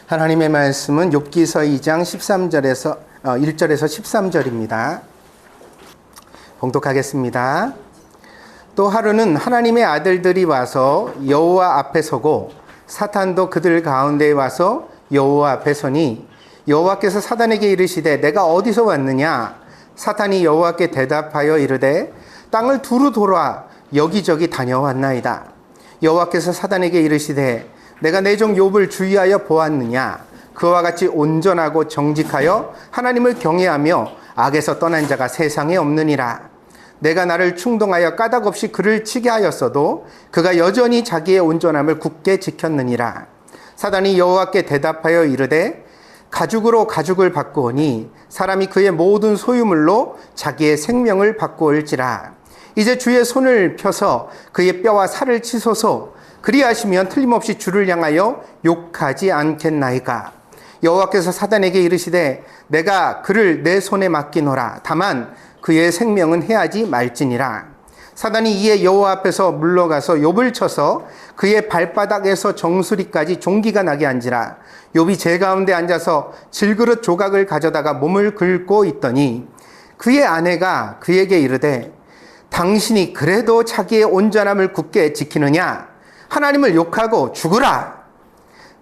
하나님의 말씀은 욥기서 2장 1절에서 13절입니다. 봉독하겠습니다. 또 하루는 하나님의 아들들이 와서 여호와 앞에 서고 사탄도 그들 가운데에 와서 여호와 앞에 서니 여호와께서 사탄에게 이르시되 내가 어디서 왔느냐? 사탄이 여호와께 대답하여 이르되 땅을 두루 돌아 여기저기 다녀왔나이다. 여호와께서 사탄에게 이르시되 내가 내 종 욥을 주의하여 보았느냐? 그와 같이 온전하고 정직하여 하나님을 경외하며 악에서 떠난 자가 세상에 없느니라. 내가 나를 충동하여 까닭없이 그를 치게 하였어도 그가 여전히 자기의 온전함을 굳게 지켰느니라. 사단이 여호와께 대답하여 이르되 가죽으로 가죽을 바꾸오니 사람이 그의 모든 소유물로 자기의 생명을 바꾸올지라. 이제 주의 손을 펴서 그의 뼈와 살을 치소서. 그리하시면 틀림없이 주를 향하여 욕하지 않겠나이까. 여호와께서 사단에게 이르시되 내가 그를 내 손에 맡기노라. 다만 그의 생명은 해하지 말지니라. 사단이 이에 여호와 앞에서 물러가서 욥을 쳐서 그의 발바닥에서 정수리까지 종기가 나게 한지라. 욥이 제 가운데 앉아서 질그릇 조각을 가져다가 몸을 긁고 있더니 그의 아내가 그에게 이르되 당신이 그래도 자기의 온전함을 굳게 지키느냐? 하나님을 욕하고 죽으라.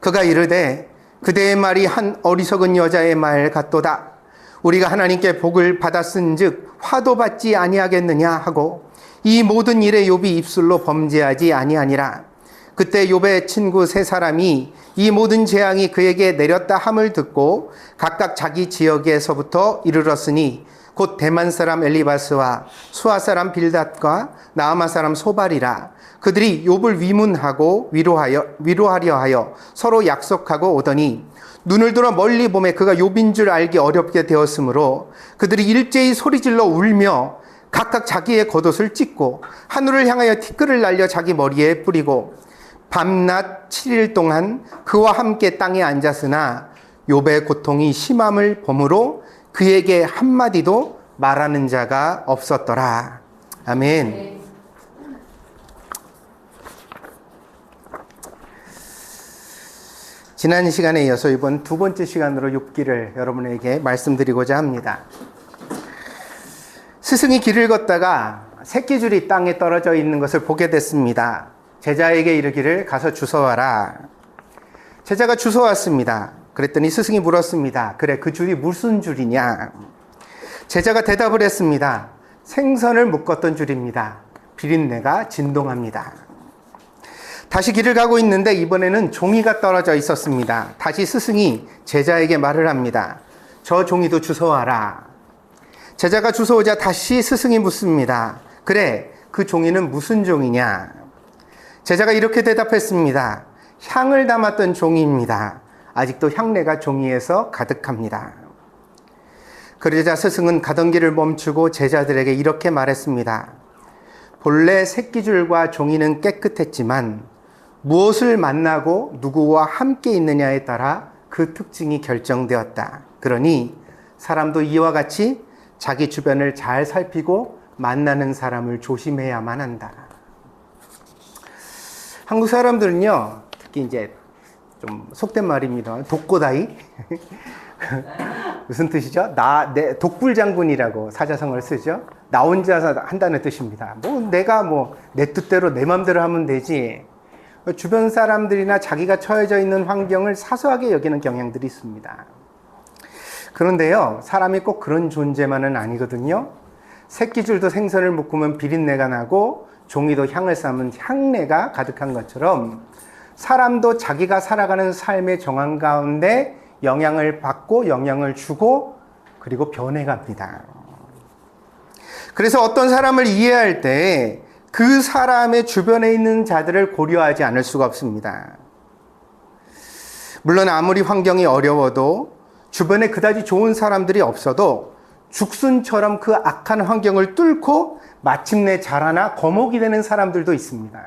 그가 이르되 그대의 말이 한 어리석은 여자의 말 같도다. 우리가 하나님께 복을 받았은즉 화도 받지 아니하겠느냐 하고 이 모든 일에 욥이 입술로 범죄하지 아니하니라. 그때 욥의 친구 세 사람이 이 모든 재앙이 그에게 내렸다 함을 듣고 각각 자기 지역에서부터 이르렀으니 곧 대만 사람 엘리바스와 수아 사람 빌닷과 나아마 사람 소발이라. 그들이 욥을 위문하고 위로하려 하여 서로 약속하고 오더니 눈을 들어 멀리 보매 그가 욥인 줄 알기 어렵게 되었으므로 그들이 일제히 소리질러 울며 각각 자기의 겉옷을 찢고 하늘을 향하여 티끌을 날려 자기 머리에 뿌리고 밤낮 7일 동안 그와 함께 땅에 앉았으나 욥의 고통이 심함을 보므로 그에게 한마디도 말하는 자가 없었더라. 아멘. 지난 시간에 이어서 이번 두 번째 시간으로 욥기를 여러분에게 말씀드리고자 합니다. 스승이 길을 걷다가 새끼줄이 땅에 떨어져 있는 것을 보게 됐습니다. 제자에게 이르기를 가서 주워와라. 제자가 주워왔습니다. 그랬더니 스승이 물었습니다. 그래, 그 줄이 무슨 줄이냐? 제자가 대답을 했습니다. 생선을 묶었던 줄입니다. 비린내가 진동합니다. 다시 길을 가고 있는데 이번에는 종이가 떨어져 있었습니다. 다시 스승이 제자에게 말을 합니다. 저 종이도 주워와라. 제자가 주워오자 다시 스승이 묻습니다. 그래, 그 종이는 무슨 종이냐? 제자가 이렇게 대답했습니다. 향을 담았던 종이입니다. 아직도 향내가 종이에서 가득합니다. 그러자 스승은 가던 길을 멈추고 제자들에게 이렇게 말했습니다. 본래 새끼줄과 종이는 깨끗했지만 무엇을 만나고 누구와 함께 있느냐에 따라 그 특징이 결정되었다. 그러니 사람도 이와 같이 자기 주변을 잘 살피고 만나는 사람을 조심해야만 한다. 한국 사람들은요, 특히 이제 좀 속된 말입니다. 독고다이. 무슨 뜻이죠? 독불 장군이라고 사자성어를 쓰죠. 나 혼자 한다는 뜻입니다. 내가 내 뜻대로 내 맘대로 하면 되지. 주변 사람들이나 자기가 처해져 있는 환경을 사소하게 여기는 경향들이 있습니다. 그런데요, 사람이 꼭 그런 존재만은 아니거든요. 새끼줄도 생선을 묶으면 비린내가 나고 종이도 향을 쌓으면 향내가 가득한 것처럼 사람도 자기가 살아가는 삶의 정황 가운데 영향을 받고 영향을 주고 그리고 변해갑니다. 그래서 어떤 사람을 이해할 때 그 사람의 주변에 있는 자들을 고려하지 않을 수가 없습니다. 물론 아무리 환경이 어려워도 주변에 그다지 좋은 사람들이 없어도 죽순처럼 그 악한 환경을 뚫고 마침내 자라나 거목이 되는 사람들도 있습니다.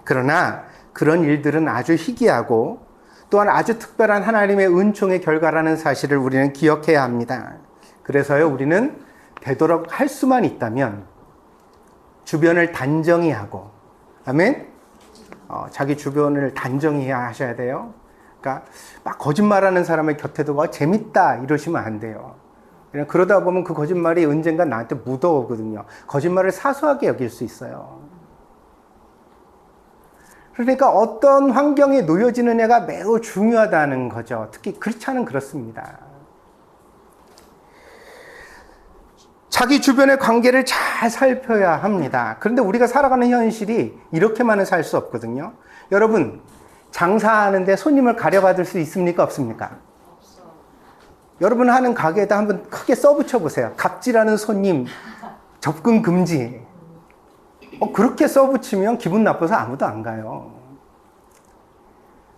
그러나 그런 일들은 아주 희귀하고 또한 아주 특별한 하나님의 은총의 결과라는 사실을 우리는 기억해야 합니다. 그래서요, 우리는 되도록 할 수만 있다면 주변을 단정히 하고, 아멘? 자기 주변을 단정히 하셔야 돼요. 그러니까 막 거짓말하는 사람의 곁에 두고 재밌다 이러시면 안 돼요. 그냥 그러다 보면 그 거짓말이 언젠가 나한테 묻어오거든요. 거짓말을 사소하게 여길 수 있어요. 그러니까 어떤 환경에 놓여지느냐가 매우 중요하다는 거죠. 특히 크리스찬은 그렇습니다. 자기 주변의 관계를 잘 살펴야 합니다. 그런데 우리가 살아가는 현실이 이렇게만은 살 수 없거든요. 여러분, 장사하는데 손님을 가려받을 수 있습니까? 없습니까? 없어. 여러분 하는 가게에다 한번 크게 써붙여 보세요. 갑질하는 손님, 접근 금지. 그렇게 써붙이면 기분 나빠서 아무도 안 가요.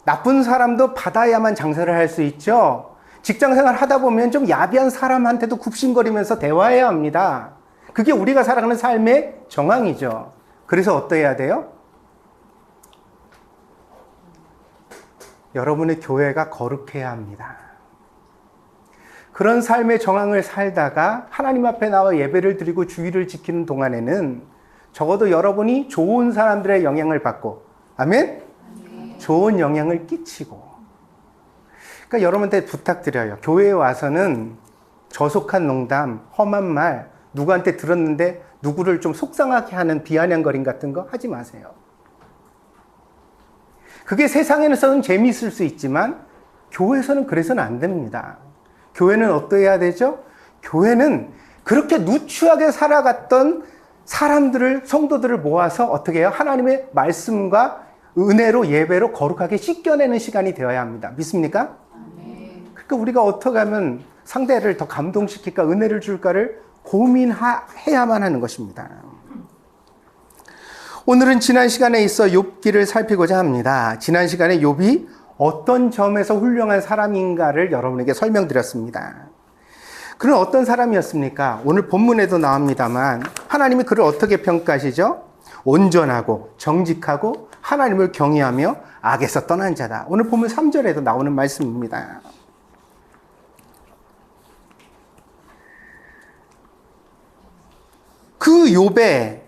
나쁜 사람도 받아야만 장사를 할 수 있죠. 직장생활 하다 보면 좀 야비한 사람한테도 굽신거리면서 대화해야 합니다. 그게 우리가 살아가는 삶의 정황이죠. 그래서 어떠해야 돼요? 여러분의 교회가 거룩해야 합니다. 그런 삶의 정황을 살다가 하나님 앞에 나와 예배를 드리고 주의를 지키는 동안에는 적어도 여러분이 좋은 사람들의 영향을 받고, 아멘? 좋은 영향을 끼치고. 그러니까 여러분한테 부탁드려요. 교회에 와서는 저속한 농담, 험한 말, 누구한테 들었는데 누구를 좀 속상하게 하는 비아냥거림 같은 거 하지 마세요. 그게 세상에서는 재미있을 수 있지만 교회에서는 그래서는 안 됩니다. 교회는 어떠해야 되죠? 교회는 그렇게 누추하게 살아갔던 사람들을, 성도들을 모아서 어떻게 해요? 하나님의 말씀과 은혜로, 예배로 거룩하게 씻겨내는 시간이 되어야 합니다. 믿습니까? 그러니까 우리가 어떻게 하면 상대를 더 감동시킬까, 은혜를 줄까를 고민해야만 하는 것입니다. 오늘은 지난 시간에 있어 욥기를 살피고자 합니다. 지난 시간에 욥이 어떤 점에서 훌륭한 사람인가를 여러분에게 설명드렸습니다. 그는 어떤 사람이었습니까? 오늘 본문에도 나옵니다만 하나님이 그를 어떻게 평가하시죠? 온전하고 정직하고 하나님을 경외하며 악에서 떠난 자다. 오늘 본문 3절에도 나오는 말씀입니다. 그 욥의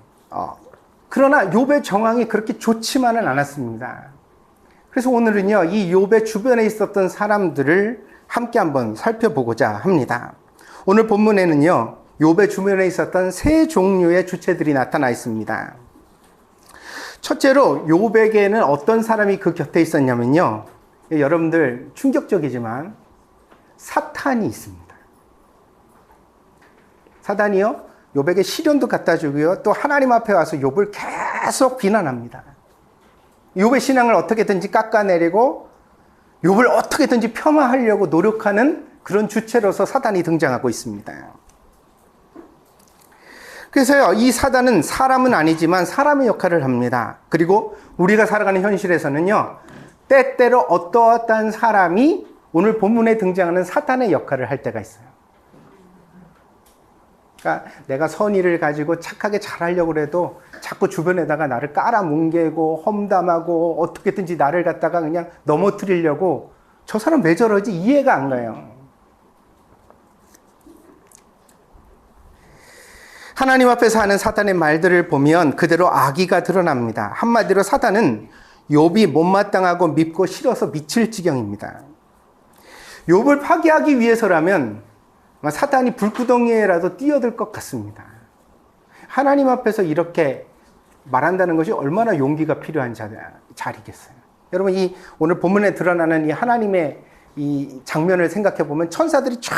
그러나 욥의 정황이 그렇게 좋지만은 않았습니다. 그래서 오늘은요, 이 욥의 주변에 있었던 사람들을 함께 한번 살펴보고자 합니다. 오늘 본문에는요, 욥의 주변에 있었던 세 종류의 주체들이 나타나 있습니다. 첫째로 욥에게는 어떤 사람이 그 곁에 있었냐면요, 여러분들 충격적이지만 사탄이 있습니다. 사탄이요, 욥에게 시련도 갖다 주고요, 또 하나님 앞에 와서 욥을 계속 비난합니다. 욥의 신앙을 어떻게든지 깎아내리고 욥을 어떻게든지 폄하하려고 노력하는 그런 주체로서 사단이 등장하고 있습니다. 그래서요, 이 사단은 사람은 아니지만 사람의 역할을 합니다. 그리고 우리가 살아가는 현실에서는요, 때때로 어떠한 사람이 오늘 본문에 등장하는 사탄의 역할을 할 때가 있어요. 그러니까 내가 선의를 가지고 착하게 잘하려고 해도 자꾸 주변에다가 나를 깔아뭉개고 험담하고 어떻게든지 나를 갖다가 그냥 넘어뜨리려고, 저 사람 왜 저러지? 이해가 안 가요. 하나님 앞에서 하는 사탄의 말들을 보면 그대로 악의가 드러납니다. 한마디로 사탄은 욥이 못마땅하고 밉고 싫어서 미칠 지경입니다. 욥을 파괴하기 위해서라면 사탄이 불구덩이에라도 뛰어들 것 같습니다. 하나님 앞에서 이렇게 말한다는 것이 얼마나 용기가 필요한 자리겠어요. 여러분, 이 오늘 본문에 드러나는 이 하나님의 이 장면을 생각해 보면 천사들이 쫙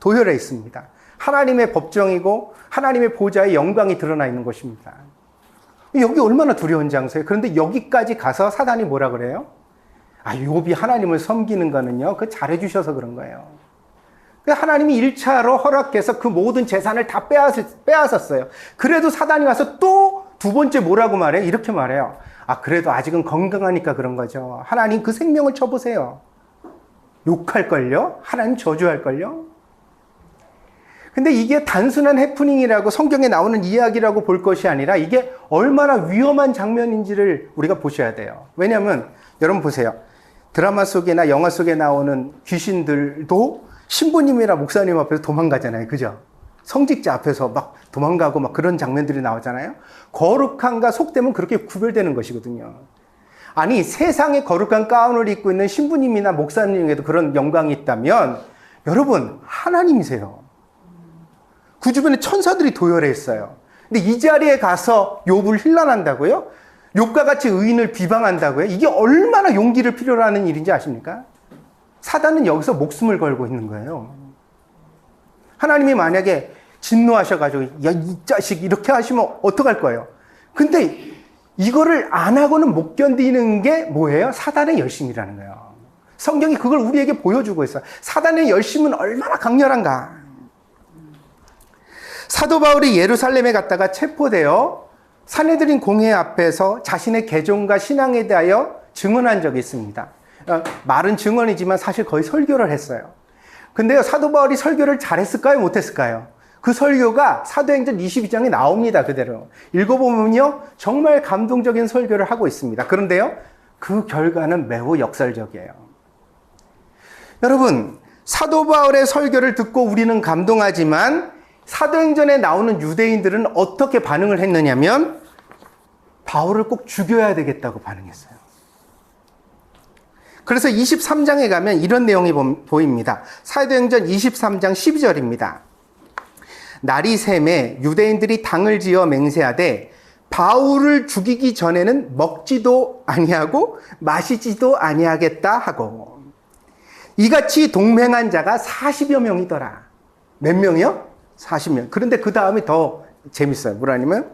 도열해 있습니다. 하나님의 법정이고 하나님의 보좌의 영광이 드러나 있는 것입니다. 여기 얼마나 두려운 장소예요. 그런데 여기까지 가서 사단이 뭐라 그래요? 욥이 하나님을 섬기는 거는요, 그거 잘해주셔서 그런 거예요. 하나님이 1차로 허락해서 그 모든 재산을 다 빼앗았어요. 그래도 사단이 와서 또 두 번째 뭐라고 말해요? 이렇게 말해요. 그래도 아직은 건강하니까 그런 거죠. 하나님 그 생명을 쳐보세요. 욕할걸요? 하나님 저주할걸요? 근데 이게 단순한 해프닝이라고 성경에 나오는 이야기라고 볼 것이 아니라 이게 얼마나 위험한 장면인지를 우리가 보셔야 돼요. 왜냐하면 여러분 보세요. 드라마 속이나 영화 속에 나오는 귀신들도 신부님이나 목사님 앞에서 도망가잖아요. 그죠? 성직자 앞에서 막 도망가고 막 그런 장면들이 나오잖아요. 거룩함과 속됨은 그렇게 구별되는 것이거든요. 아니, 세상에 거룩한 가운을 입고 있는 신부님이나 목사님에게도 그런 영광이 있다면 여러분, 하나님이세요. 그 주변에 천사들이 도열해 있어요. 근데 이 자리에 가서 욥을 힐난한다고요? 욥과 같이 의인을 비방한다고요? 이게 얼마나 용기를 필요로 하는 일인지 아십니까? 사단은 여기서 목숨을 걸고 있는 거예요. 하나님이 만약에 진노하셔가지고 야, 이 자식 이렇게 하시면 어떡할 거예요? 근데 이거를 안 하고는 못 견디는 게 뭐예요? 사단의 열심이라는 거예요. 성경이 그걸 우리에게 보여주고 있어요. 사단의 열심은 얼마나 강렬한가. 사도 바울이 예루살렘에 갔다가 체포되어 산헤드린 공회 앞에서 자신의 개종과 신앙에 대하여 증언한 적이 있습니다. 말은 증언이지만 사실 거의 설교를 했어요. 근데요, 사도 바울이 설교를 잘했을까요? 못했을까요? 그 설교가 사도행전 22장에 나옵니다. 그대로. 읽어보면요, 정말 감동적인 설교를 하고 있습니다. 그런데요, 그 결과는 매우 역설적이에요. 여러분, 사도 바울의 설교를 듣고 우리는 감동하지만 사도행전에 나오는 유대인들은 어떻게 반응을 했느냐면 바울을 꼭 죽여야 되겠다고 반응했어요. 그래서 23장에 가면 이런 내용이 보입니다. 사도행전 23장 12절입니다. 날이 샘에 유대인들이 당을 지어 맹세하되 바울을 죽이기 전에는 먹지도 아니하고 마시지도 아니하겠다 하고, 이같이 동맹한 자가 40여 명이더라. 몇 명이요? 40명. 그런데 그 다음이 더 재밌어요. 뭐라냐면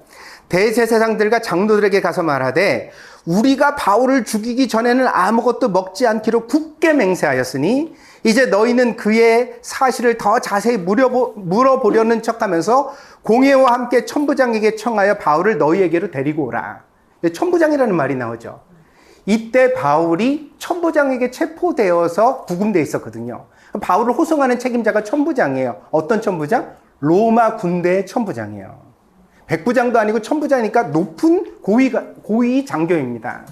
대제사장들과 장로들에게 가서 말하되 우리가 바울을 죽이기 전에는 아무것도 먹지 않기로 굳게 맹세하였으니 이제 너희는 그의 사실을 더 자세히 물어보려는 척하면서 공회와 함께 천부장에게 청하여 바울을 너희에게로 데리고 오라. 천부장이라는 말이 나오죠. 이때 바울이 천부장에게 체포되어서 구금되어 있었거든요. 바울을 호송하는 책임자가 천부장이에요. 어떤 천부장? 로마 군대의 천부장이에요. 백부장도 아니고 천부장이니까 높은 고위 장교입니다.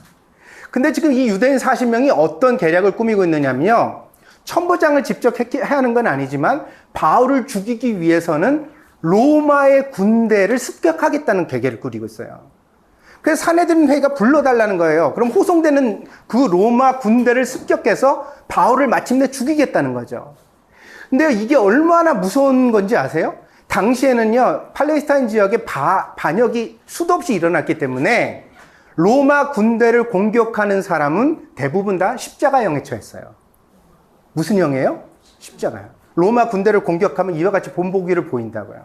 근데 지금 이 유대인 40명이 어떤 계략을 꾸미고 있느냐면요, 천부장을 직접 해야 하는 건 아니지만 바울을 죽이기 위해서는 로마의 군대를 습격하겠다는 계획을 꾸리고 있어요. 그래서 산헤드린 회의가 불러달라는 거예요. 그럼 호송되는 그 로마 군대를 습격해서 바울을 마침내 죽이겠다는 거죠. 근데 이게 얼마나 무서운 건지 아세요? 당시에는요, 팔레스타인 지역에 반역이 수도 없이 일어났기 때문에 로마 군대를 공격하는 사람은 대부분 다 십자가형에 처했어요. 무슨 형이에요? 십자가요. 로마 군대를 공격하면 이와 같이 본보기를 보인다고요.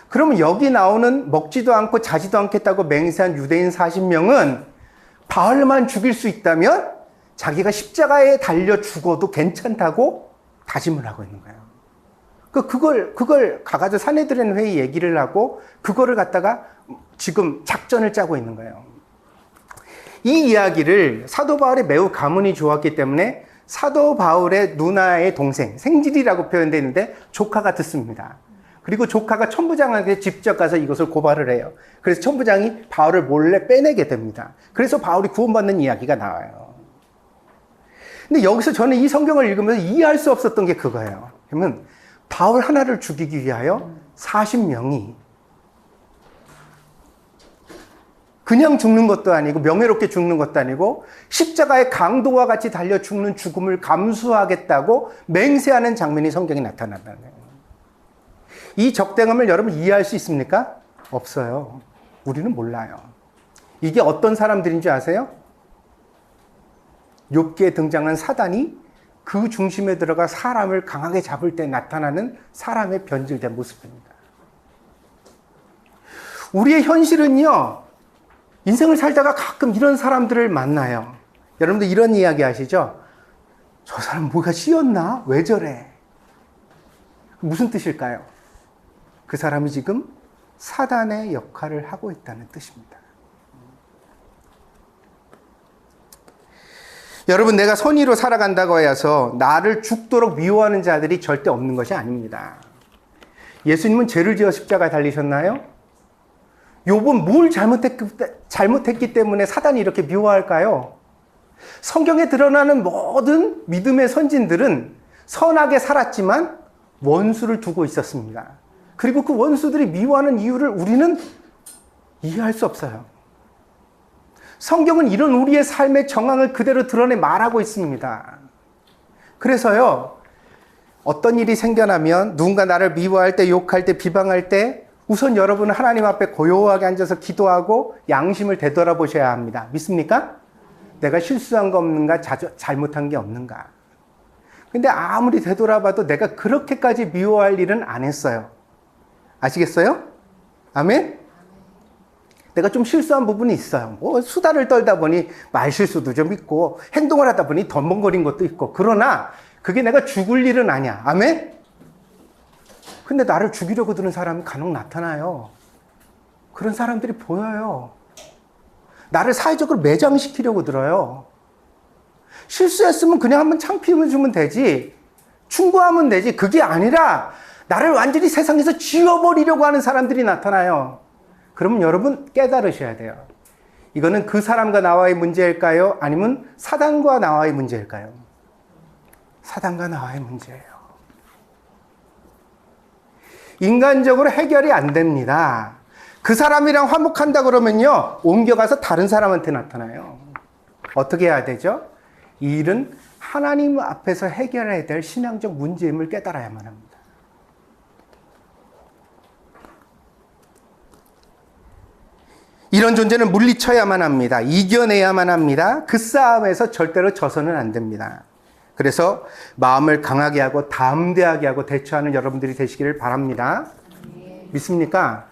그러면 여기 나오는 먹지도 않고 자지도 않겠다고 맹세한 유대인 40명은 바울만 죽일 수 있다면 자기가 십자가에 달려 죽어도 괜찮다고 다짐을 하고 있는 거예요. 그걸 가가지고 산헤드린 회의 얘기를 하고 그거를 갖다가 지금 작전을 짜고 있는 거예요. 이 이야기를 사도 바울이 매우 가문이 좋았기 때문에 사도 바울의 누나의 동생, 생질이라고 표현되는데 조카가 듣습니다. 그리고 조카가 천부장에게 직접 가서 이것을 고발을 해요. 그래서 천부장이 바울을 몰래 빼내게 됩니다. 그래서 바울이 구원받는 이야기가 나와요. 근데 여기서 저는 이 성경을 읽으면서 이해할 수 없었던 게 그거예요. 그러면 바울 하나를 죽이기 위하여 40명이 그냥 죽는 것도 아니고 명예롭게 죽는 것도 아니고 십자가의 강도와 같이 달려 죽는 죽음을 감수하겠다고 맹세하는 장면이 성경에 나타난다는 거예요. 이 적대감을 여러분 이해할 수 있습니까? 없어요. 우리는 몰라요. 이게 어떤 사람들인 줄 아세요? 욥기에 등장한 사단이 그 중심에 들어가 사람을 강하게 잡을 때 나타나는 사람의 변질된 모습입니다. 우리의 현실은요, 인생을 살다가 가끔 이런 사람들을 만나요. 여러분들 이런 이야기 아시죠? 저 사람 뭐가 씌었나? 왜 저래? 무슨 뜻일까요? 그 사람이 지금 사단의 역할을 하고 있다는 뜻입니다. 여러분, 내가 선의로 살아간다고 해서 나를 죽도록 미워하는 자들이 절대 없는 것이 아닙니다. 예수님은 죄를 지어 십자가에 달리셨나요? 욥은 뭘 잘못했기 때문에 사단이 이렇게 미워할까요? 성경에 드러나는 모든 믿음의 선진들은 선하게 살았지만 원수를 두고 있었습니다. 그리고 그 원수들이 미워하는 이유를 우리는 이해할 수 없어요. 성경은 이런 우리의 삶의 정황을 그대로 드러내 말하고 있습니다. 그래서요, 어떤 일이 생겨나면 누군가 나를 미워할 때, 욕할 때, 비방할 때 우선 여러분은 하나님 앞에 고요하게 앉아서 기도하고 양심을 되돌아보셔야 합니다. 믿습니까? 내가 실수한 거 없는가? 잘못한 게 없는가? 근데 아무리 되돌아봐도 내가 그렇게까지 미워할 일은 안 했어요. 아시겠어요? 아멘? 내가 좀 실수한 부분이 있어요. 뭐 수다를 떨다 보니 말실수도 좀 있고 행동을 하다 보니 덤벙거린 것도 있고, 그러나 그게 내가 죽을 일은 아니야. 아멘? 근데 나를 죽이려고 드는 사람이 간혹 나타나요. 그런 사람들이 보여요. 나를 사회적으로 매장시키려고 들어요. 실수했으면 그냥 한번 창피해주면 되지, 충고하면 되지. 그게 아니라 나를 완전히 세상에서 지워버리려고 하는 사람들이 나타나요. 그러면 여러분 깨달으셔야 돼요. 이거는 그 사람과 나와의 문제일까요? 아니면 사단과 나와의 문제일까요? 사단과 나와의 문제예요. 인간적으로 해결이 안 됩니다. 그 사람이랑 화목한다 그러면요, 옮겨가서 다른 사람한테 나타나요. 어떻게 해야 되죠? 이 일은 하나님 앞에서 해결해야 될 신앙적 문제임을 깨달아야만 합니다. 이런 존재는 물리쳐야만 합니다. 이겨내야만 합니다. 그 싸움에서 절대로 져서는 안 됩니다. 그래서 마음을 강하게 하고 담대하게 하고 대처하는 여러분들이 되시기를 바랍니다. 믿습니까?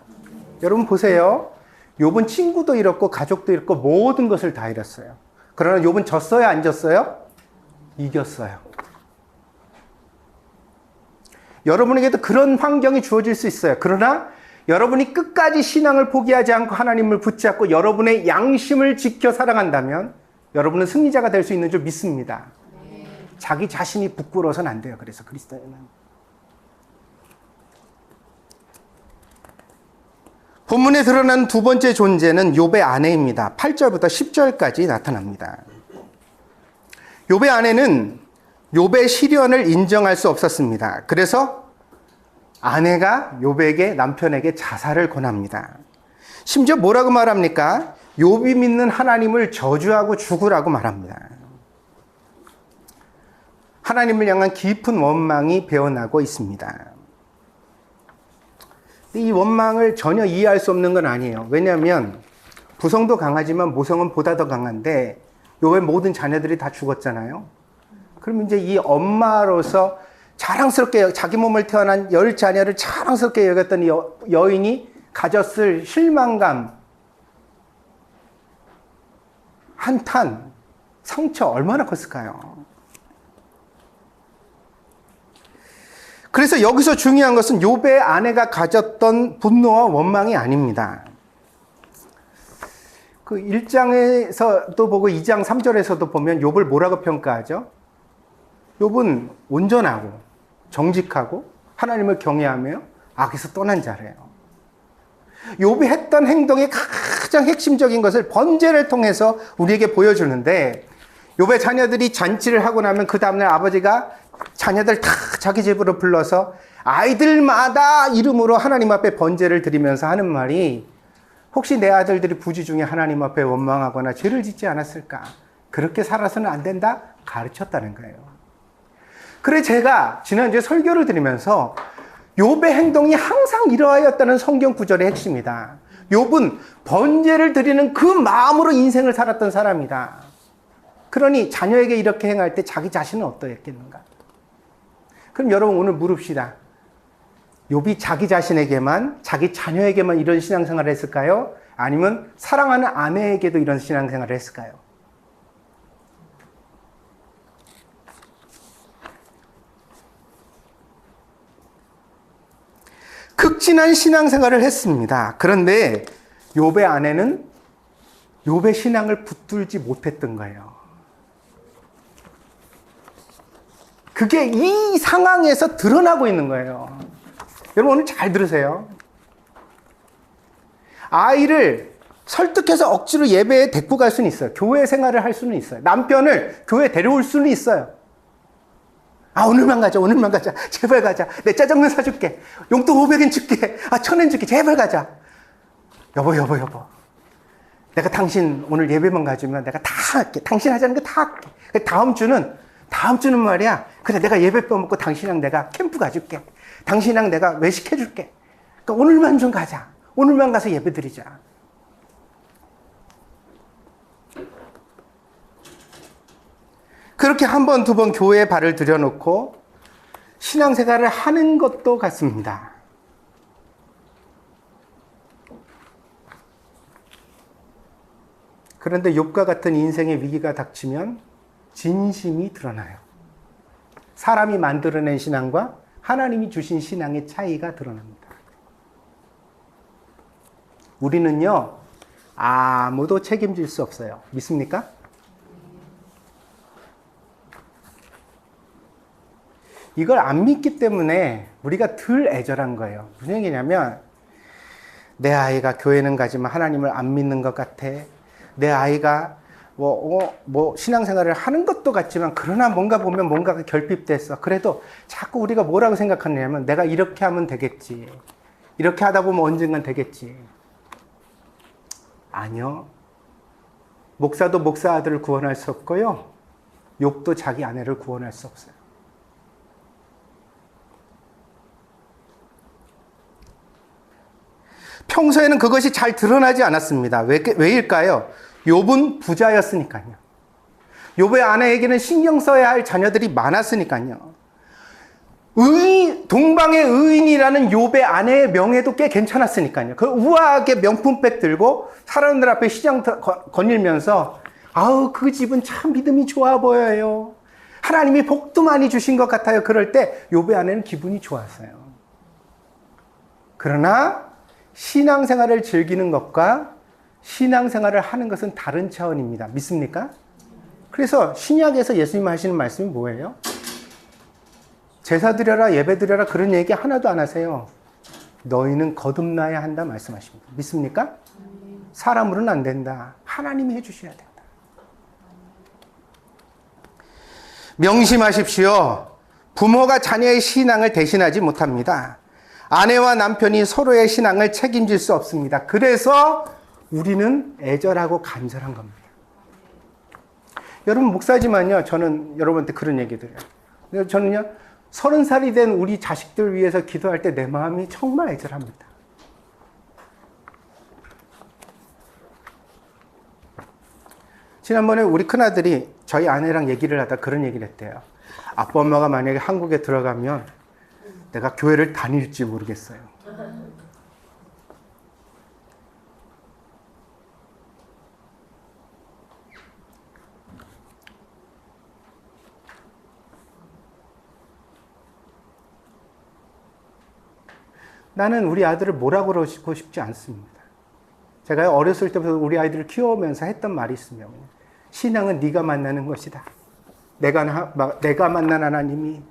여러분 보세요. 욥은 친구도 잃었고 가족도 잃고 모든 것을 다 잃었어요. 그러나 욥은 졌어요, 안 졌어요? 이겼어요. 여러분에게도 그런 환경이 주어질 수 있어요. 그러나 여러분이 끝까지 신앙을 포기하지 않고 하나님을 붙잡고 여러분의 양심을 지켜 살아간다면 여러분은 승리자가 될 수 있는 줄 믿습니다. 자기 자신이 부끄러워서는 안 돼요. 그래서 그리스도인은. 본문에 드러난 두 번째 존재는 욥의 아내입니다. 8절부터 10절까지 나타납니다. 욥의 아내는 욥의 시련을 인정할 수 없었습니다. 그래서 아내가 욥에게, 남편에게 자살을 권합니다. 심지어 뭐라고 말합니까? 욥이 믿는 하나님을 저주하고 죽으라고 말합니다. 하나님을 향한 깊은 원망이 배어나고 있습니다. 이 원망을 전혀 이해할 수 없는 건 아니에요. 왜냐하면 부성도 강하지만 모성은 보다 더 강한데 욥의 모든 자녀들이 다 죽었잖아요. 그럼 이제 이 엄마로서 자랑스럽게 자기 몸을 태어난 10 자녀를 자랑스럽게 여겼던 여인이 가졌을 실망감, 한탄, 상처 얼마나 컸을까요? 그래서 여기서 중요한 것은 욥의 아내가 가졌던 분노와 원망이 아닙니다. 그 1장에서도 보고 2장 3절에서도 보면 욥을 뭐라고 평가하죠? 욥은 온전하고 정직하고 하나님을 경외하며 악에서 떠난 자래요. 욥이 했던 행동의 가장 핵심적인 것을 번제를 통해서 우리에게 보여주는데, 욥의 자녀들이 잔치를 하고 나면 그 다음날 아버지가 자녀들 다 자기 집으로 불러서 아이들마다 이름으로 하나님 앞에 번제를 드리면서 하는 말이, 혹시 내 아들들이 부지 중에 하나님 앞에 원망하거나 죄를 짓지 않았을까? 그렇게 살아서는 안 된다? 가르쳤다는 거예요. 그래 제가 지난주에 설교를 드리면서 욥의 행동이 항상 이러하였다는 성경 구절의 핵심이다. 욥은 번제를 드리는 그 마음으로 인생을 살았던 사람이다. 그러니 자녀에게 이렇게 행할 때 자기 자신은 어떠했겠는가? 그럼 여러분 오늘 물읍시다. 욥이 자기 자신에게만, 자기 자녀에게만 이런 신앙생활을 했을까요? 아니면 사랑하는 아내에게도 이런 신앙생활을 했을까요? 극진한 신앙생활을 했습니다. 그런데 욥의 아내는 욥의 신앙을 붙들지 못했던 거예요. 그게 이 상황에서 드러나고 있는 거예요. 여러분 오늘 잘 들으세요. 아이를 설득해서 억지로 예배에 데리고 갈 수는 있어요. 교회 생활을 할 수는 있어요. 남편을 교회에 데려올 수는 있어요. 아, 오늘만 가자, 오늘만 가자. 제발 가자. 내 짜장면 사줄게. 용돈 500엔 줄게. 아, 1000엔 줄게. 제발 가자. 여보. 내가 당신 오늘 예배만 가주면 내가 다 할게. 당신 하자는 거 다 할게. 다음 주는 말이야. 그래, 내가 예배 빼먹고 당신이랑 내가 캠프 가줄게. 당신이랑 내가 외식해줄게. 그러니까 오늘만 좀 가자. 오늘만 가서 예배 드리자. 그렇게 한 번, 두 번 교회에 발을 들여놓고 신앙생활을 하는 것도 같습니다. 그런데 욥과 같은 인생의 위기가 닥치면 진심이 드러나요. 사람이 만들어낸 신앙과 하나님이 주신 신앙의 차이가 드러납니다. 우리는요, 아무도 책임질 수 없어요. 믿습니까? 이걸 안 믿기 때문에 우리가 덜 애절한 거예요. 무슨 얘기냐면, 내 아이가 교회는 가지만 하나님을 안 믿는 것 같아. 내 아이가 신앙생활을 하는 것도 같지만 그러나 뭔가 보면 뭔가가 결핍됐어. 그래도 자꾸 우리가 뭐라고 생각하냐면 내가 이렇게 하면 되겠지. 이렇게 하다 보면 언젠간 되겠지. 아니요. 목사도 목사 아들을 구원할 수 없고요. 욥도 자기 아내를 구원할 수 없어요. 평소에는 그것이 잘 드러나지 않았습니다. 왜일까요? 욥은 부자였으니까요. 욥의 아내에게는 신경 써야 할 자녀들이 많았으니까요. 동방의 의인이라는 욥의 아내의 명예도 꽤 괜찮았으니까요. 그 우아하게 명품백 들고 사람들 앞에 시장 거닐면서 아우 그 집은 참 믿음이 좋아 보여요. 하나님이 복도 많이 주신 것 같아요. 그럴 때 욥의 아내는 기분이 좋았어요. 그러나 신앙생활을 즐기는 것과 신앙생활을 하는 것은 다른 차원입니다. 믿습니까? 그래서 신약에서 예수님 하시는 말씀이 뭐예요? 제사 드려라, 예배 드려라 그런 얘기 하나도 안 하세요. 너희는 거듭나야 한다 말씀하십니다. 믿습니까? 사람으로는 안 된다. 하나님이 해주셔야 된다. 명심하십시오. 부모가 자녀의 신앙을 대신하지 못합니다. 아내와 남편이 서로의 신앙을 책임질 수 없습니다. 그래서 우리는 애절하고 간절한 겁니다. 여러분 목사지만요. 저는 여러분한테 그런 얘기 드려요. 저는요. 30살이 된 우리 자식들 위해서 기도할 때 내 마음이 정말 애절합니다. 지난번에 우리 큰아들이 저희 아내랑 얘기를 하다 그런 얘기를 했대요. 아빠 엄마가 만약에 한국에 들어가면 내가 교회를 다닐지 모르겠어요. 나는 우리 아들을 뭐라고 그러고 싶지 않습니다. 제가 어렸을 때부터 우리 아이들을 키워오면서 했던 말이 있으면 신앙은 네가 만나는 것이다. 내가 만난 하나님이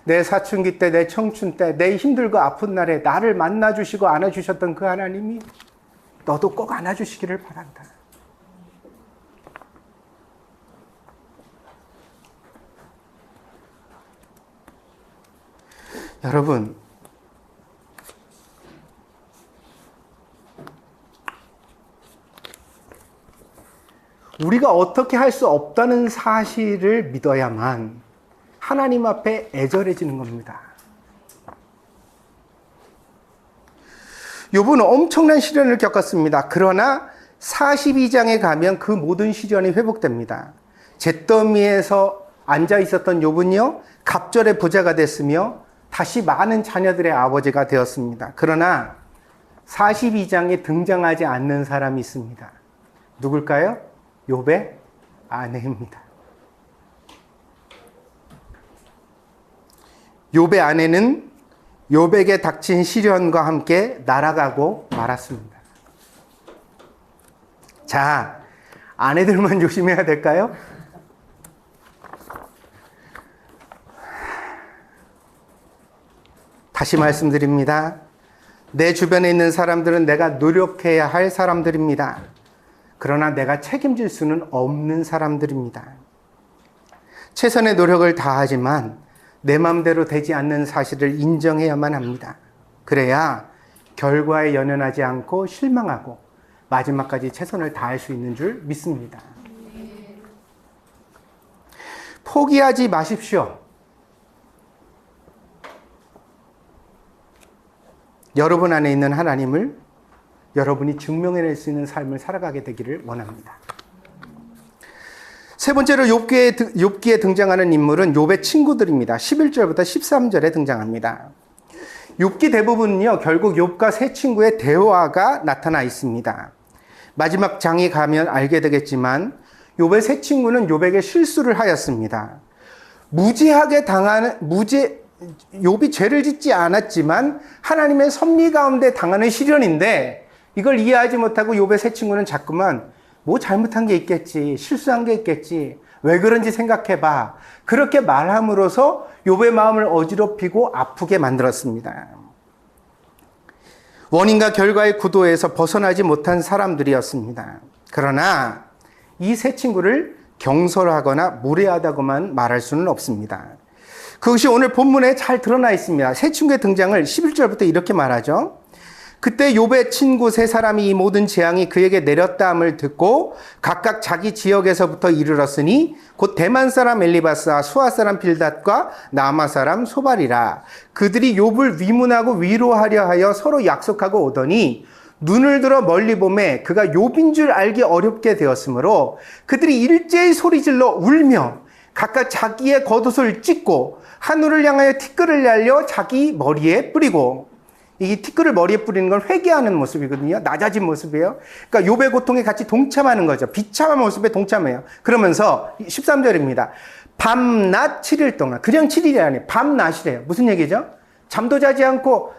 내 사춘기 때, 내 청춘 때, 내 힘들고 아픈 날에 나를 만나주시고 안아주셨던 그 하나님이 너도 꼭 안아주시기를 바란다. 여러분, 우리가 어떻게 할 수 없다는 사실을 믿어야만 하나님 앞에 애절해지는 겁니다. 욥은 엄청난 시련을 겪었습니다. 그러나 42장에 가면 그 모든 시련이 회복됩니다. 잿더미에서 앉아 있었던 욥은요, 갑절의 부자가 됐으며 다시 많은 자녀들의 아버지가 되었습니다. 그러나 42장에 등장하지 않는 사람이 있습니다. 누굴까요? 욥의 아내입니다. 욥의 아내는 욥에게 닥친 시련과 함께 날아가고 말았습니다. 자, 아내들만 조심해야 될까요? 다시 말씀드립니다. 내 주변에 있는 사람들은 내가 노력해야 할 사람들입니다. 그러나 내가 책임질 수는 없는 사람들입니다. 최선의 노력을 다하지만 내 마음대로 되지 않는 사실을 인정해야만 합니다. 그래야 결과에 연연하지 않고 실망하고 마지막까지 최선을 다할 수 있는 줄 믿습니다. 포기하지 마십시오. 여러분 안에 있는 하나님을 여러분이 증명해낼 수 있는 삶을 살아가게 되기를 원합니다. 세 번째로 욥기에 등장하는 인물은 욥의 친구들입니다. 11절부터 13절에 등장합니다. 욥기 대부분은요, 결국 욥과 세 친구의 대화가 나타나 있습니다. 마지막 장에 가면 알게 되겠지만 욥의 세 친구는 욥에게 실수를 하였습니다. 욥이 죄를 짓지 않았지만 하나님의 섭리 가운데 당하는 시련인데 이걸 이해하지 못하고 욥의 세 친구는 자꾸만 뭐 잘못한 게 있겠지, 실수한 게 있겠지, 왜 그런지 생각해봐. 그렇게 말함으로써 욥의 마음을 어지럽히고 아프게 만들었습니다. 원인과 결과의 구도에서 벗어나지 못한 사람들이었습니다. 그러나 이 세 친구를 경솔하거나 무례하다고만 말할 수는 없습니다. 그것이 오늘 본문에 잘 드러나 있습니다. 세 친구의 등장을 11절부터 이렇게 말하죠. 그때 욥의 친구 세 사람이 이 모든 재앙이 그에게 내렸다함을 듣고 각각 자기 지역에서부터 이르렀으니 곧 대만 사람 엘리바스와 수아 사람 빌닷과 나마 사람 소발이라. 그들이 욥을 위문하고 위로하려 하여 서로 약속하고 오더니 눈을 들어 멀리 보매 그가 욥인 줄 알기 어렵게 되었으므로 그들이 일제히 소리질러 울며 각각 자기의 겉옷을 찢고 하늘을 향하여 티끌을 날려 자기 머리에 뿌리고, 이 티끌을 머리에 뿌리는 건 회개하는 모습이거든요. 낮아진 모습이에요. 그러니까 욥의 고통에 같이 동참하는 거죠. 비참한 모습에 동참해요. 그러면서 13절입니다. 밤낮 7일 동안, 그냥 7일이 아니에요. 밤낮이래요. 무슨 얘기죠? 잠도 자지 않고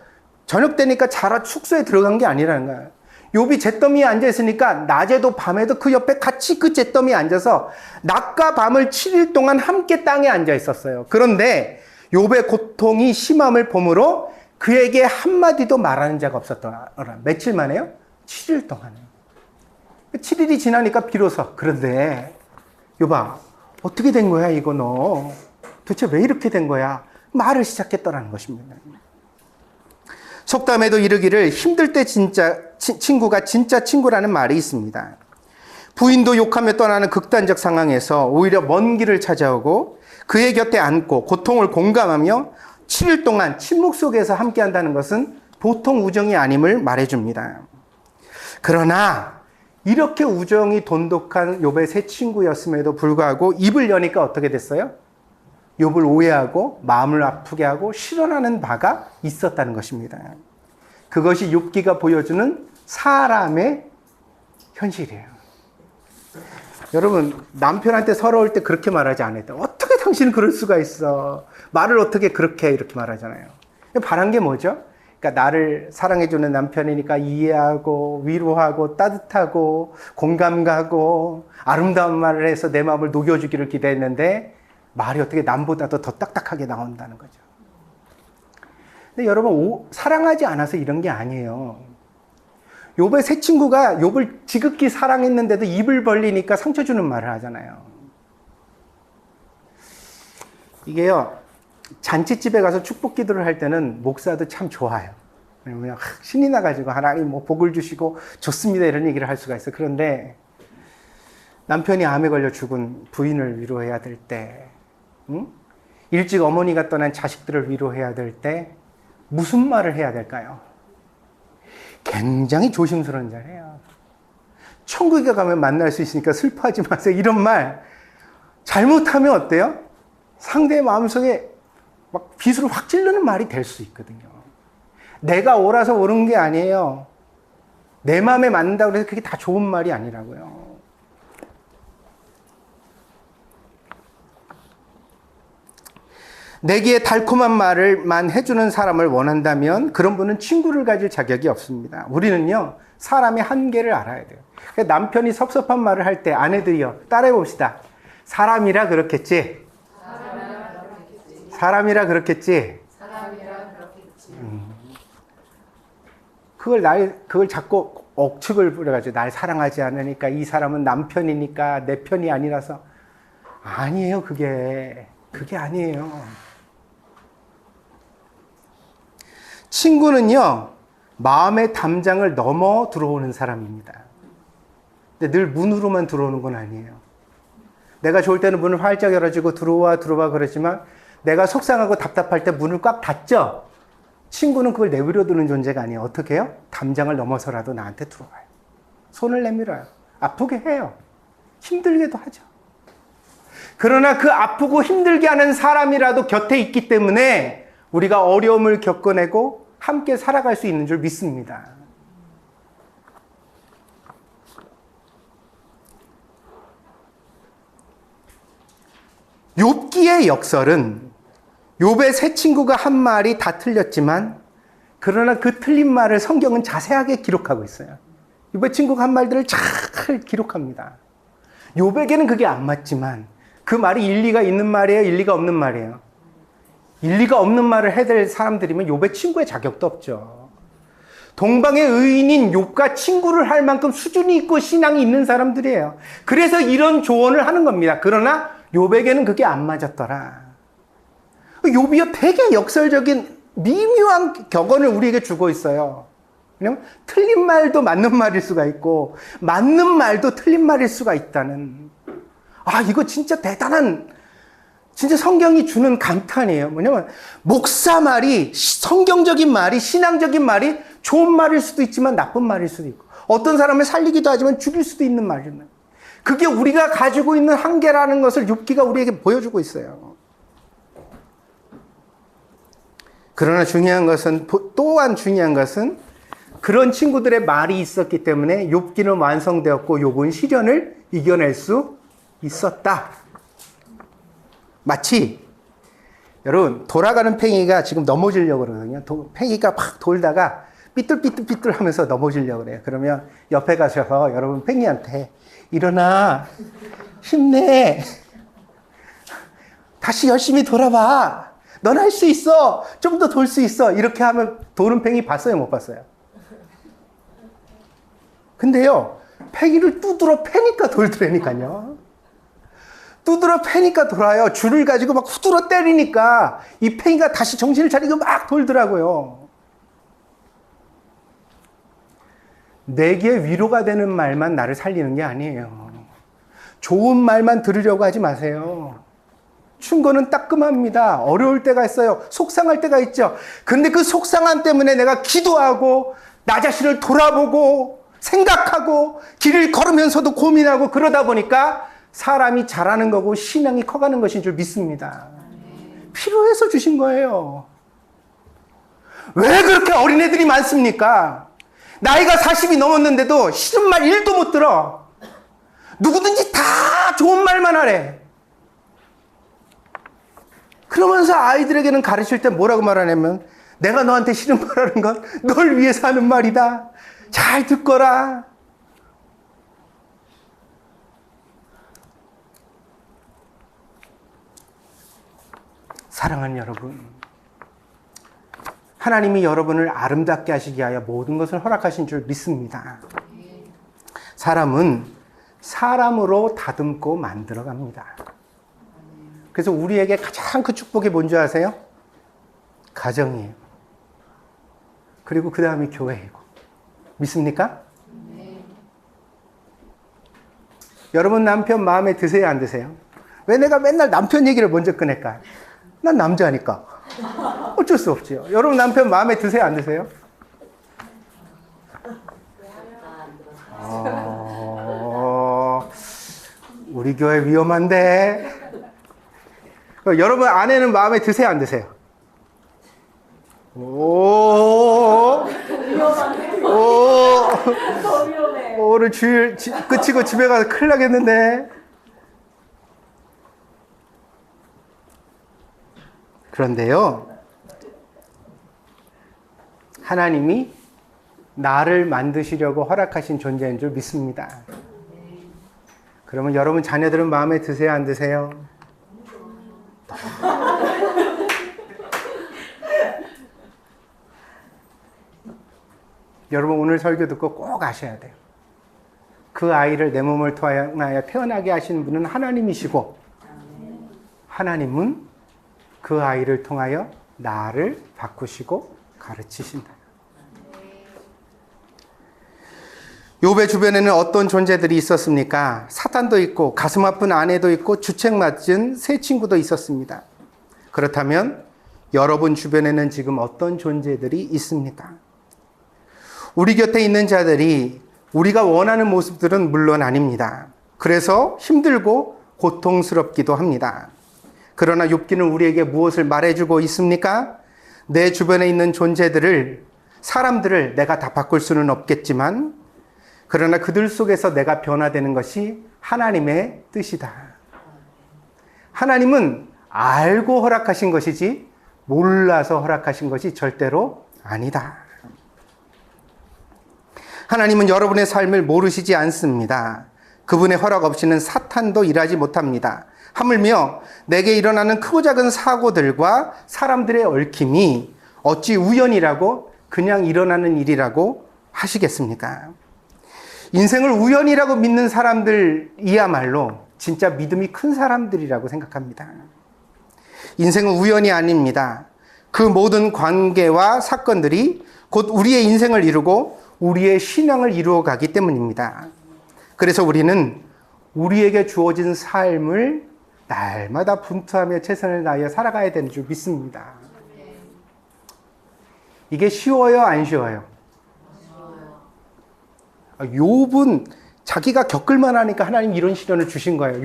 저녁 되니까 자라 숙소에 들어간 게 아니라는 거예요. 욥이 잿더미에 앉아 있으니까 낮에도 밤에도 그 옆에 같이 그 잿더미에 앉아서 낮과 밤을 7일 동안 함께 땅에 앉아 있었어요. 그런데 욥의 고통이 심함을 보므로 그에게 한마디도 말하는 자가 없었더라. 며칠 만에요? 7일 동안에. 7일이 지나니까 비로소, 그런데 욥아, 어떻게 된 거야 이거 너? 도대체 왜 이렇게 된 거야? 말을 시작했더라는 것입니다. 속담에도 이르기를 힘들 때 진짜 친구가 진짜 친구라는 말이 있습니다. 부인도 욕하며 떠나는 극단적 상황에서 오히려 먼 길을 찾아오고 그의 곁에 앉고 고통을 공감하며 7일 동안 침묵 속에서 함께 한다는 것은 보통 우정이 아님을 말해줍니다. 그러나 이렇게 우정이 돈독한 욥의 세 친구였음에도 불구하고 입을 여니까 어떻게 됐어요? 욥을 오해하고 마음을 아프게 하고 실언하는 바가 있었다는 것입니다. 그것이 욥기가 보여주는 사람의 현실이에요. 여러분, 남편한테 서러울 때 그렇게 말하지 않았다. 어떻게 당신은 그럴 수가 있어? 말을 어떻게 그렇게 이렇게 말하잖아요. 바란 게 뭐죠? 그러니까 나를 사랑해주는 남편이니까 이해하고 위로하고 따뜻하고 공감 가고 아름다운 말을 해서 내 마음을 녹여주기를 기대했는데 말이 어떻게 남보다도 더 딱딱하게 나온다는 거죠. 근데 여러분, 사랑하지 않아서 이런 게 아니에요. 욥의 세 친구가 욥을 지극히 사랑했는데도 입을 벌리니까 상처 주는 말을 하잖아요. 이게요, 잔치집에 가서 축복 기도를 할 때는 목사도 참 좋아요. 왜냐면 신이 나가지고 하나님 뭐 복을 주시고 좋습니다 이런 얘기를 할 수가 있어요. 그런데 남편이 암에 걸려 죽은 부인을 위로해야 될 때, 일찍 어머니가 떠난 자식들을 위로해야 될 때 무슨 말을 해야 될까요? 굉장히 조심스러운 자리예요. 천국에 가면 만날 수 있으니까 슬퍼하지 마세요. 이런 말 잘못하면 어때요? 상대의 마음속에 막 비수를 확 찌르는 말이 될 수 있거든요. 내가 옳아서 옳은 게 아니에요. 내 마음에 맞는다고 해서 그게 다 좋은 말이 아니라고요. 내게 달콤한 말을만 해주는 사람을 원한다면 그런 분은 친구를 가질 자격이 없습니다. 우리는요, 사람의 한계를 알아야 돼요. 남편이 섭섭한 말을 할 때 아내들이요, 따라해 봅시다. 사람이라 그렇겠지. 사람이라 그렇겠지. 그걸 자꾸 억측을 부려가지고 날 사랑하지 않으니까 이 사람은 남편이니까 내 편이 아니라서. 아니에요, 그게 아니에요. 친구는요, 마음의 담장을 넘어 들어오는 사람입니다. 근데 늘 문으로만 들어오는 건 아니에요. 내가 좋을 때는 문을 활짝 열어주고 들어와 그러지만 내가 속상하고 답답할 때 문을 꽉 닫죠? 친구는 그걸 내버려두는 존재가 아니에요. 어떻게 해요? 담장을 넘어서라도 나한테 들어와요. 손을 내밀어요. 아프게 해요. 힘들게도 하죠. 그러나 그 아프고 힘들게 하는 사람이라도 곁에 있기 때문에 우리가 어려움을 겪어내고 함께 살아갈 수 있는 줄 믿습니다. 욥기의 역설은 욥의 세 친구가 한 말이 다 틀렸지만 그러나 그 틀린 말을 성경은 자세하게 기록하고 있어요. 욥의 친구가 한 말들을 잘 기록합니다. 욥에게는 그게 안 맞지만 그 말이 일리가 있는 말이에요? 일리가 없는 말이에요? 일리가 없는 말을 해야 될 사람들이면 욥의 친구의 자격도 없죠. 동방의 의인인 욥과 친구를 할 만큼 수준이 있고 신앙이 있는 사람들이에요. 그래서 이런 조언을 하는 겁니다. 그러나 욥에게는 그게 안 맞았더라. 욥이요 되게 역설적인 미묘한 격언을 우리에게 주고 있어요. 왜냐면 틀린 말도 맞는 말일 수가 있고 맞는 말도 틀린 말일 수가 있다는, 이거 진짜 대단한, 진짜 성경이 주는 감탄이에요. 뭐냐면 목사 말이, 성경적인 말이, 신앙적인 말이 좋은 말일 수도 있지만 나쁜 말일 수도 있고 어떤 사람을 살리기도 하지만 죽일 수도 있는 말이에요. 그게 우리가 가지고 있는 한계라는 것을 욥기가 우리에게 보여주고 있어요. 그러나 또한 중요한 것은 그런 친구들의 말이 있었기 때문에 욥기는 완성되었고 욥은 시련을 이겨낼 수 있었다. 마치 여러분 돌아가는 팽이가 지금 넘어지려고 그러거든요. 팽이가 막 돌다가 삐뚤삐뚤 하면서 넘어지려고 그래요. 그러면 옆에 가셔서 여러분 팽이한테 일어나, 힘내, 다시 열심히 돌아봐, 넌 할 수 있어, 좀 더 돌 수 있어, 이렇게 하면 도는 팽이 봤어요, 못 봤어요? 근데요 팽이를 두드러 패니까 돌더라니까요. 두드러 패니까 돌아요. 줄을 가지고 막 후드러 때리니까 이 팽이가 다시 정신을 차리고 막 돌더라고요. 내게 위로가 되는 말만 나를 살리는 게 아니에요. 좋은 말만 들으려고 하지 마세요. 충고는 따끔합니다. 어려울 때가 있어요. 속상할 때가 있죠. 근데 그 속상함 때문에 내가 기도하고 나 자신을 돌아보고 생각하고 길을 걸으면서도 고민하고 그러다 보니까 사람이 자라는 거고 신앙이 커가는 것인 줄 믿습니다. 필요해서 주신 거예요. 왜 그렇게 어린애들이 많습니까? 나이가 40이 넘었는데도 싫은 말 1도 못 들어. 누구든지 다 좋은 말만 하래. 그러면서 아이들에게는 가르칠 때 뭐라고 말하냐면 내가 너한테 싫은 말하는 건 널 위해서 하는 말이다. 잘 듣거라. 사랑하는 여러분, 하나님이 여러분을 아름답게 하시기 위하여 모든 것을 허락하신 줄 믿습니다. 사람은 사람으로 다듬고 만들어갑니다. 그래서 우리에게 가장 큰 축복이 뭔지 아세요? 가정이에요. 그리고 그 다음이 교회이고. 믿습니까? 여러분 남편 마음에 드세요, 안 드세요? 왜 내가 맨날 남편 얘기를 먼저 꺼낼까? 난 남자니까. 어쩔 수 없지요. 여러분 남편 마음에 드세요, 안 드세요? 우리 교회 위험한데. 여러분 아내는 마음에 드세요, 안 드세요? 오늘 주일 끝이고 집에 가서 큰일 나겠는데. 그런데요, 하나님이 나를 만드시려고 허락하신 존재인 줄 믿습니다. 그러면 여러분 자녀들은 마음에 드세요, 안 드세요? 여러분 오늘 설교 듣고 꼭 아셔야 돼요. 그 아이를 내 몸을 통하여 태어나게 하신 분은 하나님이시고 하나님은 그 아이를 통하여 나를 바꾸시고 가르치신다. 욥의 주변에는 어떤 존재들이 있었습니까? 사탄도 있고 가슴 아픈 아내도 있고 주책 맞은 새 친구도 있었습니다. 그렇다면 여러분 주변에는 지금 어떤 존재들이 있습니까? 우리 곁에 있는 자들이 우리가 원하는 모습들은 물론 아닙니다. 그래서 힘들고 고통스럽기도 합니다. 그러나 욥기는 우리에게 무엇을 말해주고 있습니까? 내 주변에 있는 존재들을, 사람들을 내가 다 바꿀 수는 없겠지만, 그러나 그들 속에서 내가 변화되는 것이 하나님의 뜻이다. 하나님은 알고 허락하신 것이지 몰라서 허락하신 것이 절대로 아니다. 하나님은 여러분의 삶을 모르시지 않습니다. 그분의 허락 없이는 사탄도 일하지 못합니다. 하물며 내게 일어나는 크고 작은 사고들과 사람들의 얽힘이 어찌 우연이라고 그냥 일어나는 일이라고 하시겠습니까? 인생을 우연이라고 믿는 사람들이야말로 진짜 믿음이 큰 사람들이라고 생각합니다. 인생은 우연이 아닙니다. 그 모든 관계와 사건들이 곧 우리의 인생을 이루고 우리의 신앙을 이루어 가기 때문입니다. 그래서 우리는 우리에게 주어진 삶을 날마다 분투하며 최선을 다하여 살아가야 되는 줄 믿습니다. 이게 쉬워요, 안 쉬워요? 욥은 자기가 겪을만 하니까 하나님 이런 시련을 주신 거예요.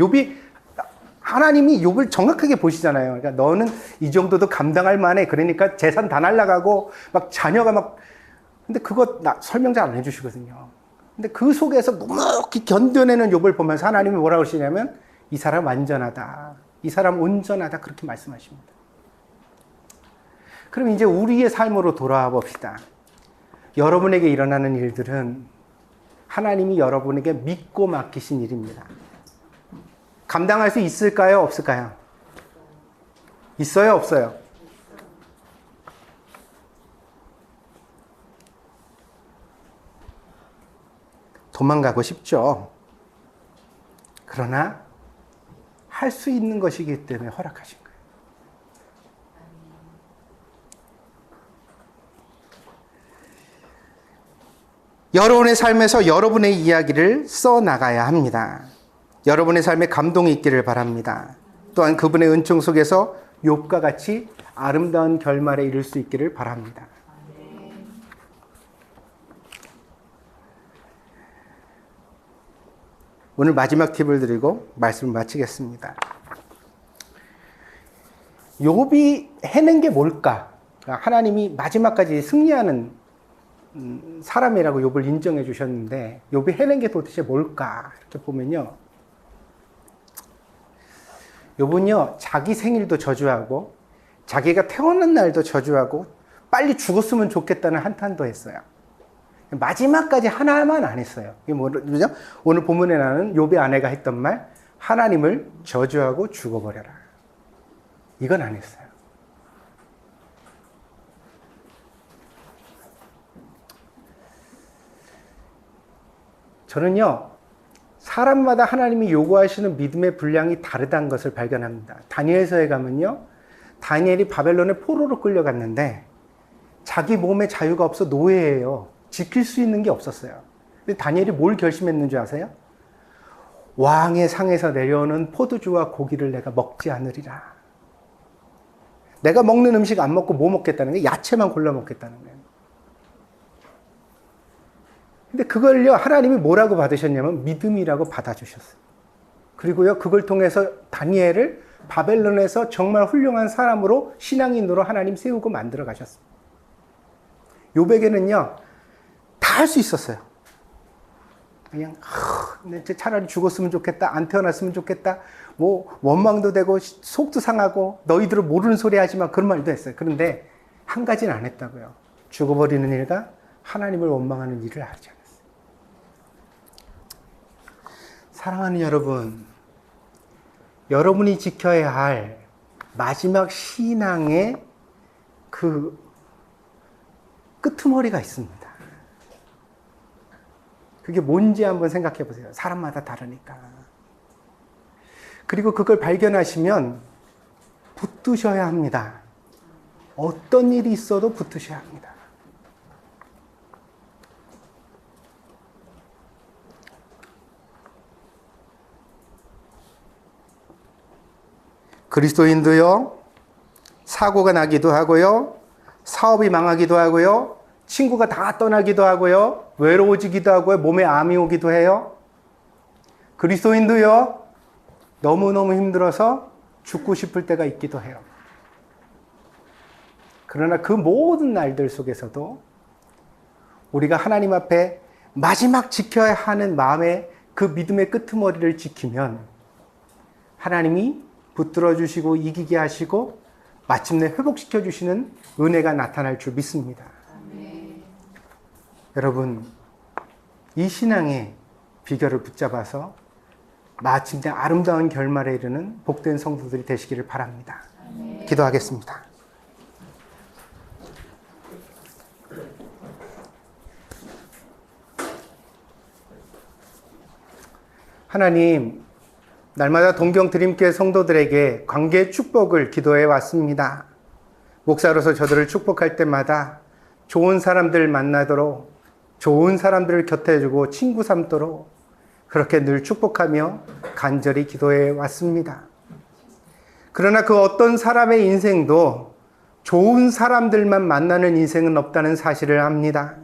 하나님이 욥을 정확하게 보시잖아요. 그러니까 너는 이 정도도 감당할 만해. 그러니까 재산 다 날라가고 막 자녀가 막, 근데 그거 설명 잘 안 해주시거든요. 근데 그 속에서 묵묵히 견뎌내는 욥을 보면서 하나님이 뭐라고 하시냐면 이 사람 완전하다. 이 사람 온전하다. 그렇게 말씀하십니다. 그럼 이제 우리의 삶으로 돌아와 봅시다. 여러분에게 일어나는 일들은 하나님이 여러분에게 믿고 맡기신 일입니다. 감당할 수 있을까요? 없을까요? 있어요? 없어요? 도망가고 싶죠. 그러나 할 수 있는 것이기 때문에 허락하신 거예요. 여러분의 삶에서 여러분의 이야기를 써나가야 합니다. 여러분의 삶에 감동이 있기를 바랍니다. 또한 그분의 은총 속에서 욥과 같이 아름다운 결말에 이를 수 있기를 바랍니다. 오늘 마지막 팁을 드리고 말씀을 마치겠습니다. 욥이 해낸 게 뭘까? 하나님이 마지막까지 승리하는 사람이라고 욥을 인정해 주셨는데 욥이 해낸 게 도대체 뭘까? 이렇게 보면요. 욥은요, 자기 생일도 저주하고 자기가 태어난 날도 저주하고 빨리 죽었으면 좋겠다는 한탄도 했어요. 마지막까지 하나만 안 했어요. 이게 뭐죠? 오늘 본문에 나는 욥의 아내가 했던 말, 하나님을 저주하고 죽어버려라. 이건 안 했어요. 저는요, 사람마다 하나님이 요구하시는 믿음의 분량이 다르다는 것을 발견합니다. 다니엘서에 가면요, 다니엘이 바벨론의 포로로 끌려갔는데 자기 몸에 자유가 없어 노예예요. 지킬 수 있는 게 없었어요. 근데 다니엘이 뭘 결심했는 줄 아세요? 왕의 상에서 내려오는 포도주와 고기를 내가 먹지 않으리라. 내가 먹는 음식 안 먹고 뭐 먹겠다는 거예요? 야채만 골라 먹겠다는 거예요. 근데 그걸요, 하나님이 뭐라고 받으셨냐면 믿음이라고 받아주셨어요. 그리고요, 그걸 통해서 다니엘을 바벨론에서 정말 훌륭한 사람으로, 신앙인으로 하나님 세우고 만들어 가셨습니다. 욥에게는요, 다 할 수 있었어요. 그냥 차라리 죽었으면 좋겠다, 안 태어났으면 좋겠다, 뭐 원망도 되고 속도 상하고 너희들은 모르는 소리 하지 마, 그런 말도 했어요. 그런데 한 가지는 안 했다고요. 죽어버리는 일과 하나님을 원망하는 일을 하지 않았어요. 사랑하는 여러분, 여러분이 지켜야 할 마지막 신앙의 그 끄트머리가 있습니다. 그게 뭔지 한번 생각해 보세요. 사람마다 다르니까. 그리고 그걸 발견하시면 붙드셔야 합니다. 어떤 일이 있어도 붙으셔야 합니다. 그리스도인도요, 사고가 나기도 하고요, 사업이 망하기도 하고요, 친구가 다 떠나기도 하고요, 외로워지기도 하고요, 몸에 암이 오기도 해요. 그리스도인도요, 너무너무 힘들어서 죽고 싶을 때가 있기도 해요. 그러나 그 모든 날들 속에서도 우리가 하나님 앞에 마지막 지켜야 하는 마음의 그 믿음의 끄트머리를 지키면 하나님이 붙들어 주시고 이기게 하시고 마침내 회복시켜 주시는 은혜가 나타날 줄 믿습니다. 여러분, 이 신앙의 비결을 붙잡아서 마침내 아름다운 결말에 이르는 복된 성도들이 되시기를 바랍니다. 기도하겠습니다. 하나님, 날마다 동경드림교회 성도들에게 관계의 축복을 기도해 왔습니다. 목사로서 저들을 축복할 때마다 좋은 사람들 만나도록, 좋은 사람들을 곁에 두고 친구 삼도록 그렇게 늘 축복하며 간절히 기도해 왔습니다. 그러나 그 어떤 사람의 인생도 좋은 사람들만 만나는 인생은 없다는 사실을 압니다.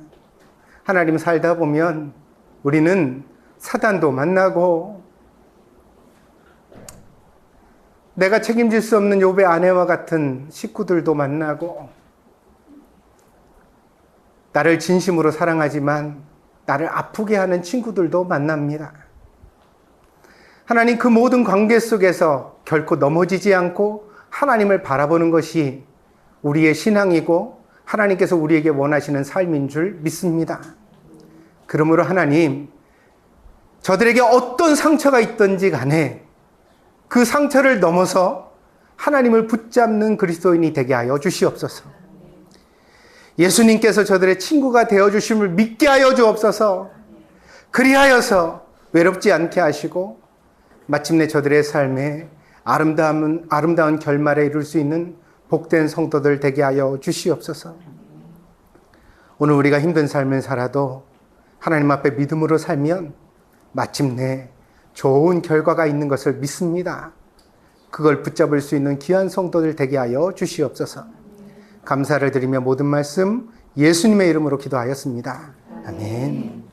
하나님, 살다 보면 우리는 사단도 만나고 내가 책임질 수 없는 욥의 아내와 같은 식구들도 만나고 나를 진심으로 사랑하지만 나를 아프게 하는 친구들도 만납니다. 하나님, 그 모든 관계 속에서 결코 넘어지지 않고 하나님을 바라보는 것이 우리의 신앙이고 하나님께서 우리에게 원하시는 삶인 줄 믿습니다. 그러므로 하나님, 저들에게 어떤 상처가 있든지 간에 그 상처를 넘어서 하나님을 붙잡는 그리스도인이 되게 하여 주시옵소서. 예수님께서 저들의 친구가 되어주심을 믿게 하여 주옵소서. 그리하여서 외롭지 않게 하시고 마침내 저들의 삶에 아름다운 결말에 이룰 수 있는 복된 성도들 되게 하여 주시옵소서. 오늘 우리가 힘든 삶을 살아도 하나님 앞에 믿음으로 살면 마침내 좋은 결과가 있는 것을 믿습니다. 그걸 붙잡을 수 있는 귀한 성도들 되게 하여 주시옵소서. 감사를 드리며 모든 말씀 예수님의 이름으로 기도하였습니다. 아멘.